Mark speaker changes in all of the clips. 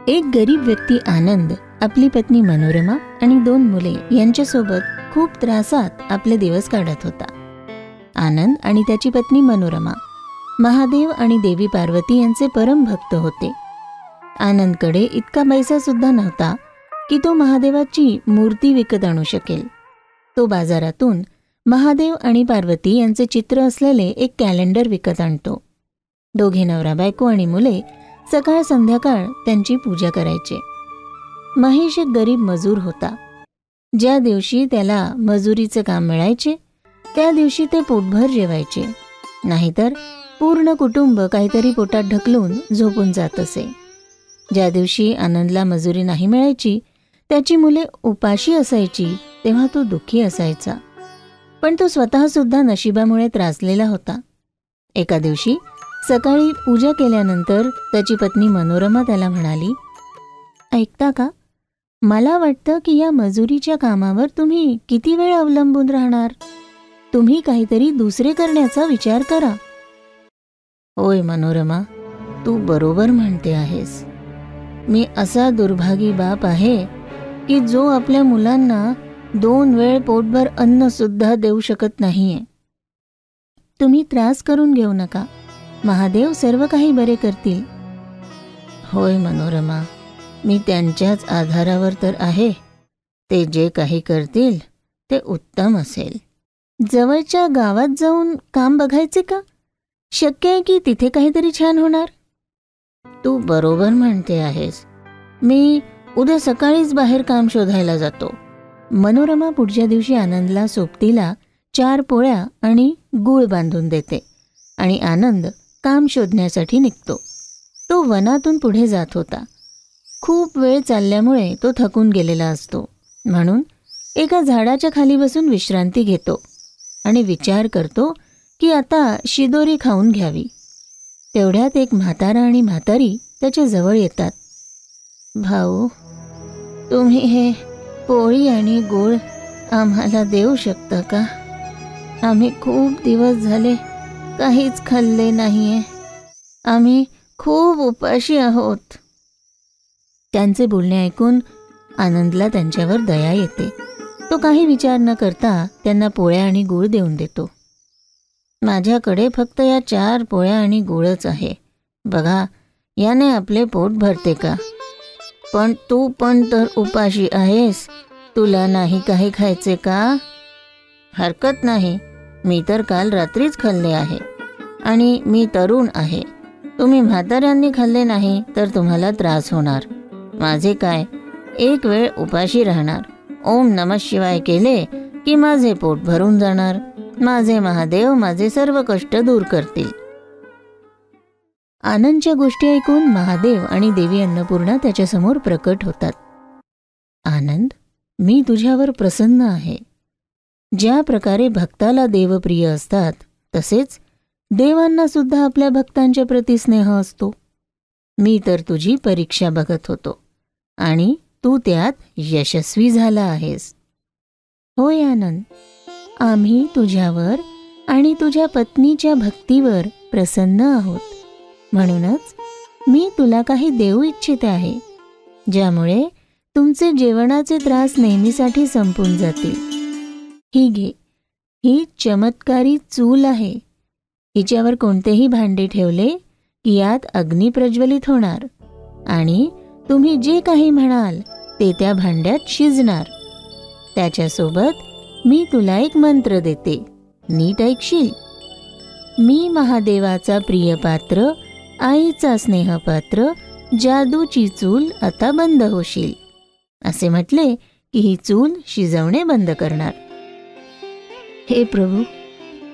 Speaker 1: एक गरीब व्यक्ती आनंद आपली पत्नी मनोरमा आणि 2 मुले यांच्यासोबत खूप त्रासात आपले दिवस काढत होता. आनंद आणि त्याची पत्नी मनोरमा महादेव आणि देवी पार्वती यांचे परम भक्त होते. आनंदकडे इतका पैसा सुद्धा नव्हता की तो महादेवाची मूर्ती विकत आणू शकेल. तो बाजारातून महादेव आणि पार्वती यांचे चित्र असलेले एक कॅलेंडर विकत आणतो. दोघे नवरा बायको आणि मुले सकाळ संध्याकाळ त्यांची पूजा करायचे. महेश एक गरीब मजूर होता. ज्या दिवशी त्याला मजुरीचे काम मिळायचे त्या दिवशी ते पोटभर जेवायचे, नाहीतर पूर्ण कुटुंब काहीतरी पोटात ढकलून झोपून जात असे. ज्या दिवशी आनंदला मजुरी नाही मिळायची, त्याची मुले उपाशी असायची, तेव्हा तो दुःखी असायचा. पण तो स्वतःसुद्धा नशिबामुळे त्रासलेला होता. एका दिवशी सकाळी पूजा केल्यानंतर त्याची पत्नी मनोरमा त्याला म्हणाली, ऐकता का, मला वाटतं की या मजुरीच्या कामावर तुम्ही किती वेळ अवलंबून राहणार. तुम्ही काहीतरी दुसरे करण्याचा विचार करा. होय मनोरमा, तू बरोबर म्हणते आहेस. मी असा दुर्भागी बाप आहे की जो आपल्या मुलांना 2 वेळ पोटभर अन्न सुद्धा देऊ शकत नाहीये. तुम्ही त्रास करून घेऊ नका, महादेव सर्व काही बरे करतील. होय मनोरमा, मी त्यांच्याच आधारावर तर आहे. ते जे काही करतील ते उत्तम असेल. जवळच्या गावात जाऊन काम बघायचे का? शक्य आहे की तिथे काहीतरी छान होणार. तू बरोबर म्हणते आहेस. मी उद्या सकाळीच बाहेर काम शोधायला जातो. मनोरमा पुढच्या दिवशी आनंदला सोबतीला 4 पोळ्या आणि गूळ बांधून देते आणि आनंद काम शोधण्यासाठी निघतो. तो वनातून पुढे जात होता. खूप वेळ चालल्यामुळे तो थकून गेलेला असतो, म्हणून एका झाडाच्या खाली बसून विश्रांती घेतो आणि विचार करतो की आता शिदोरी खाऊन घ्यावी. तेवढ्यात एक म्हातारा आणि म्हातारी त्याच्या जवळ येतात. भाऊ, तुम्ही हे पोळी आणि गूळ आम्हाला देऊ शकता का? आम्ही खूप दिवस झाले काहीच खाल्ले नाहीये. आम्ही खूप उपाशी आहोत. त्यांचे बोलणे ऐकून आनंदला त्यांच्यावर दया येते. तो काही विचार न करता त्यांना पोळ्या आणि गूळ देऊन देतो. माझ्याकडे फक्त या 4 पोळ्या आणि गूळच आहे. बघा, याने आपले पोट भरते का? पण तू पण तर उपाशी आहेस. तुला नाही काही खायचे का? हरकत नाही, मी तर काल रात्रीच खाल्ले आहे आणि मी तरुण आहे. तुम्ही म्हाताऱ्यांनी खाल्ले नाही तर तुम्हाला त्रास होणार. माझे काय, एक वेळ उपाशी राहणार. ओम नमः शिवाय केले की माझे पोट भरून जाणार. माझे महादेव माझे सर्व कष्ट दूर करतील. आनंदच्या गोष्टी ऐकून महादेव आणि देवी अन्नपूर्णा त्याच्यासमोर प्रकट होतात. आनंद, मी तुझ्यावर प्रसन्न आहे. ज्या प्रकारे भक्ताला देवप्रिय असतात, तसेच देवांना सुद्धा आपल्या भक्तांच्या प्रती स्नेह असतो. मी तर तुझी परीक्षा बघत होतो आणि तू त्यात यशस्वी झाला आहेस. होय आनंद, आम्ही तुझ्यावर आणि तुझ्या पत्नीच्या भक्तीवर प्रसन्न आहोत. म्हणूनच मी तुला काही देऊ इच्छिते आहे, ज्यामुळे तुमचे जेवणाचे त्रास नेहमीसाठी संपून जातील. ही घे, ही चमत्कारी चूल आहे. हिच्यावर कोणतेही भांडे ठेवले की यात अग्नी प्रज्वलित होणार आणि तुम्ही जे काही म्हणाल ते त्या भांड्यात शिजणार. त्याच्यासोबत मी तुला एक मंत्र देते, नीट ऐकशील. मी महादेवाचा प्रिय पात्र, आईचा स्नेहपात्र, जादूची चूल आता बंद होशील. असे म्हटले की ही चूल शिजवणे बंद करणार. हे प्रभू,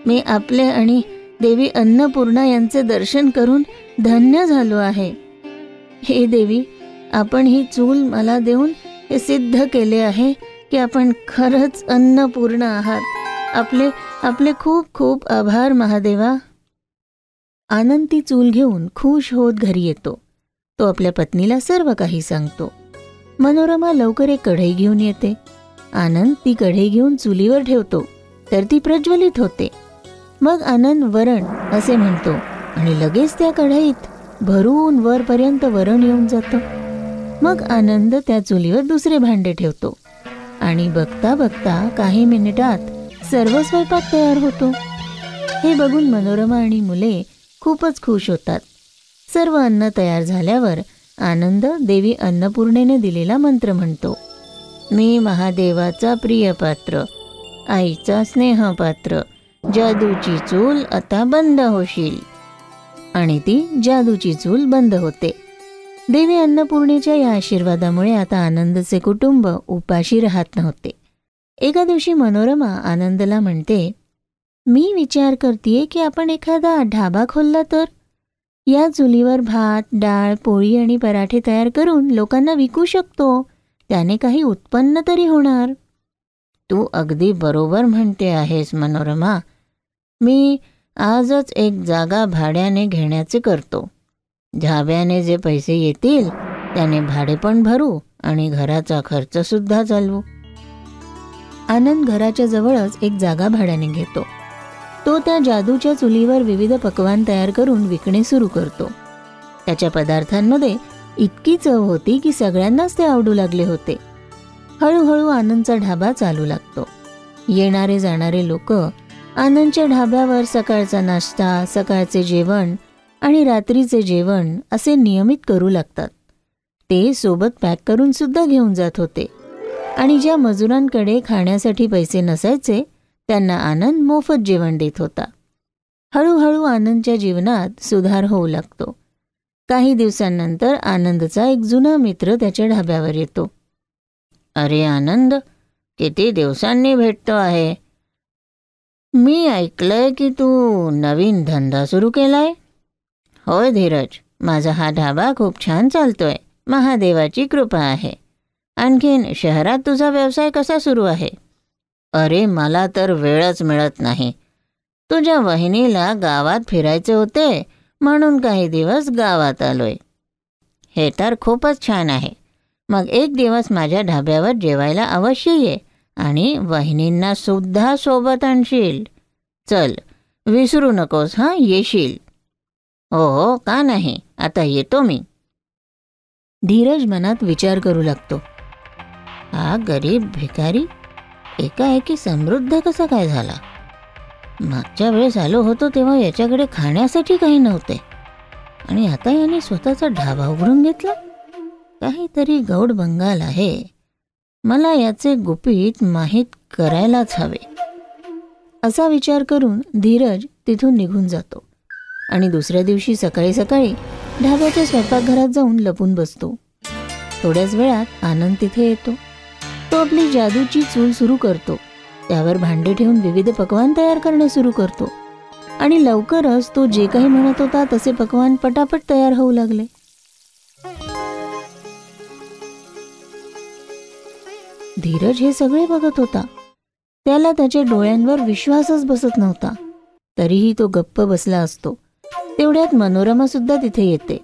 Speaker 1: मी आपले आणि देवी अन्नपूर्णा यांचे दर्शन करून धन्य झालो आहे. हे देवी, आपण ही चूल मला देऊन हे सिद्ध केले आहे की आपण खरंच अन्नपूर्ण आहात. आपले खूप खूप आभार महादेवा. आनंद ती चूल घेऊन खुश होत घरी येतो. तो आपल्या पत्नीला सर्व काही सांगतो. मनोरमा लवकर एक कढई घेऊन येते. आनंद ती कढई घेऊन चुलीवर ठेवतो तर ती प्रज्वलित होते. मग आनंद वरण असे म्हणतो आणि लगेच त्या कढईत भरून वरपर्यंत वरण येऊन जातं. मग आनंद त्या चुलीवर दुसरे भांडे ठेवतो आणि बघता बघता काही मिनिटात सर्व स्वयंपाक तयार होतो. हे बघून मनोरमा आणि मुले खूपच खुश होतात. सर्व अन्न तयार झाल्यावर आनंद देवी अन्नपूर्णेने दिलेला मंत्र म्हणतो. मी महादेवाचा प्रिय पात्र, आईचा स्नेहपात्र, जादूची चूल आता बंद होशील. आणि ती जादूची चूल बंद होते. देवी अन्नपूर्णेच्या या आशीर्वादामुळे आता आनंदचे कुटुंब उपाशी राहत नव्हते. एका दिवशी मनोरमा आनंदला म्हणते, मी विचार करतेय की आपण एखादा ढाबा खोलला तर. या चुलीवर भात, डाळ, पोळी आणि पराठे तयार करून लोकांना विकू शकतो. त्याने काही उत्पन्न तरी होणार. तू अगदी बरोबर म्हणते आहेस मनोरमा. मी आजच एक जागा भाड्याने घेण्याचे करतो. ढाब्याने जे पैसे येतील त्याने भाडे पण भरू आणि घराचा खर्च सुद्धा चालवू. आनंद घराच्या जवळच एक जागा भाड्याने घेतो. तो त्या जादूच्या चुलीवर विविध पक्वान तयार करून विकणे सुरू करतो. त्याच्या पदार्थांमध्ये इतकी चव होती की सगळ्यांनाच ते आवडू लागले होते. हळूहळू आनंदचा ढाबा चालू लागतो. येणारे जाणारे लोक आनंदच्या ढाब्यावर सकाळचा नाश्ता, सकाळचे जेवण आणि रात्रीचे जेवण असे नियमित करू लागतात. ते सोबत पॅक करून सुद्धा घेऊन जात होते. आणि ज्या मजुरांकडे खाण्यासाठी पैसे नसायचे त्यांना आनंद मोफत जेवण देत होता. हळूहळू आनंदच्या जीवनात सुधार होऊ लागतो. काही दिवसांनंतर आनंदचा एक जुना मित्र त्याच्या ढाब्यावर येतो. अरे आनंद, किती दिवसांनी भेटतो आहे. मी ऐकलंय की तू नवीन धंदा सुरू केलाय. होय धीरज, माझा हा ढाबा खूप छान चालतोय. महादेवाची कृपा आहे. आणखीन शहरात तुझा व्यवसाय कसा सुरू आहे? अरे मला तर वेळच मिळत नाही. तुझ्या वहिनीला गावात फिरायचे होते म्हणून काही दिवस गावात आलोय. हे तर खूपच छान आहे. मग एक दिवस माझ्या ढाब्यावर जेवायला अवश्य ये आणि वहिनींना सुद्धा सोबत आणशील. चल, विसरू नकोस हां, येशील. हो हो, का नाही, आता येतो मी. धीरज मनात विचार करू लागतो. हा गरीब भिकारी एकाएकी समृद्ध कसा काय झाला? मागच्या वेळेस आलो होतो तेव्हा याच्याकडे खाण्यासाठी काही नव्हते आणि आता याने स्वतःचा ढाबा उघडून घेतला. काहीतरी गौड बंगाल आहे. मला याचे गुपित माहीत करायलाच हवे. असा विचार करून धीरज तिथून निघून जातो आणि दुसऱ्या दिवशी सकाळी सकाळी ढाब्याच्या स्वयंपाकघरात जाऊन लपून बसतो. थोड्याच वेळात आनंद तिथे येतो. तो आपली जादूची चूल सुरू करतो. त्यावर भांडे ठेवून विविध पक्वान तयार करणे सुरू करतो आणि लवकरच तो जे काही म्हणत होता तसे पक्वान पटापट तयार होऊ लागले. धीरज हे सगळे बघत होता. त्याला त्याच्या डोळ्यांवर विश्वासच बसत नव्हता. तरीही तो गप्प बसला असतो. तेवढ्यात मनोरमा सुद्धा तिथे येते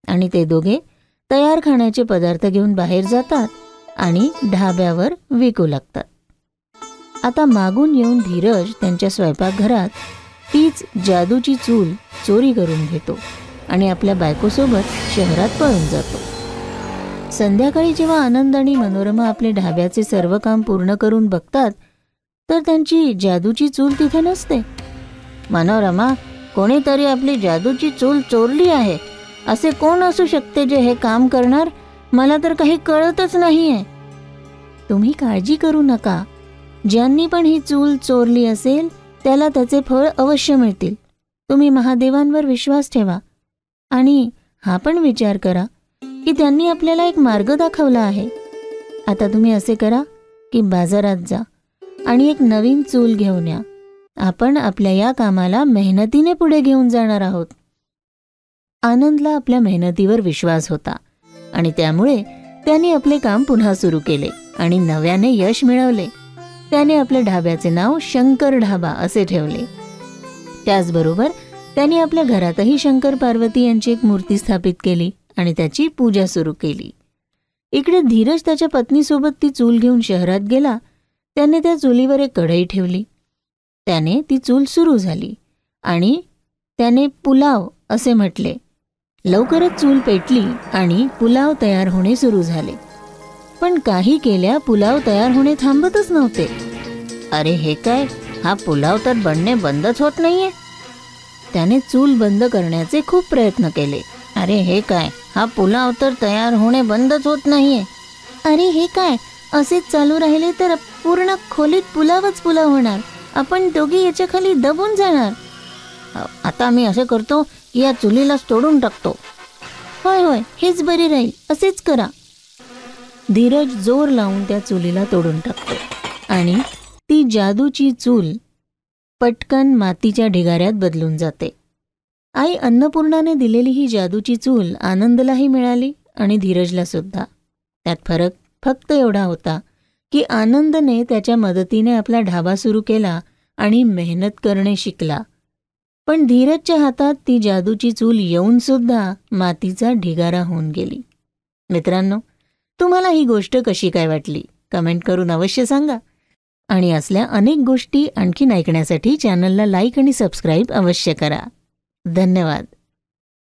Speaker 1: आणि ते दोघे तयार खाण्याचे पदार्थ घेऊन बाहेर जातात आणि ढाब्यावर विकू लागतात. आता मागून येऊन धीरज त्यांच्या स्वयंपाकघरात तीच जादूची चूल चोरी करून घेतो आणि आपल्या बायकोसोबत शहरात पळून जातो. संध्याकाळी जेव्हा आनंद आणि मनोरमा आपले ढाब्याचे सर्व काम पूर्ण करून बघतात तर त्यांची जादूची चूल तिथे नसते. मनोरमा, कोणीतरी आपली जादूची चूल चोरली आहे. असे कोण असू शकते जे हे काम करणार? मला तर काही कळतच नाहीये. तुम्ही काळजी करू नका. ज्यांनी पण ही चूल चोरली असेल त्याला त्याचे फळ अवश्य मिळतील. तुम्ही महादेवांवर विश्वास ठेवा आणि हा पण विचार करा की त्यांनी आपल्याला एक मार्ग दाखवला आहे. आता तुम्ही असे करा की बाजारात जा आणि एक नवीन चूल घेऊन या. आपण आपल्या या कामाला मेहनतीने पुढे घेऊन जाणार आहोत. आनंदला आपल्या मेहनतीवर विश्वास होता आणि त्यामुळे त्याने आपले काम पुन्हा सुरू केले आणि नव्याने यश मिळवले. त्याने आपल्या ढाब्याचे नाव शंकर ढाबा असे ठेवले. त्याचबरोबर त्याने आपल्या घरातही शंकर पार्वती यांची एक मूर्ती स्थापित केली आणि त्याची पूजा सुरू केली. इकडे धीरज त्याच्या पत्नीसोबत ती चूल घेऊन शहरात गेला. त्याने त्या चुलीवर एक कढई ठेवली. त्याने ती चूल सुरू झाली आणि त्याने पुलाव असे म्हटले. लवकरच चूल पेटली आणि पुलाव तयार होणे सुरू झाले. पण काही केल्या पुलाव तयार होणे थांबतच नव्हते. अरे हे काय, हा पुलाव तर बनणे बंदच होत नाहीये. त्याने चूल बंद करण्याचे खूप प्रयत्न केले. अरे हे काय, हा पुलाव तर तयार होणे बंदच होत नाहीये. अरे हे काय, असेच चालू राहिले तर पूर्ण खोलीत पुलावच पुलाव होणार. आपण दोघे याच्या खाली दबून जाणार. आता मी असे करतो की या चुलीलाच तोडून टाकतो. होय होय, हेच बरे राहील, असेच करा. धीरज जोर लावून त्या चुलीला तोडून टाकतो आणि ती जादूची चूल पटकन मातीच्या ढिगाऱ्यात बदलून जाते. आई अन्नपूर्णाने दिलेली ही जादूची चूल आनंदलाही मिळाली आणि धीरजला सुद्धा. त्यात फरक फक्त एवढा होता की आनंदने त्याच्या मदतीने आपला ढाबा सुरू केला आणि मेहनत करणे शिकला. पण धीरजच्या हातात ती जादूची चूल येऊन सुद्धा मातीचा ढिगारा होऊन गेली. मित्रांनो, तुम्हाला ही गोष्ट कशी काय वाटली कमेंट करून अवश्य सांगा. आणि असल्या अनेक गोष्टी आणखीन ऐकण्यासाठी चॅनलला लाईक आणि सबस्क्राईब अवश्य करा. धन्यवाद.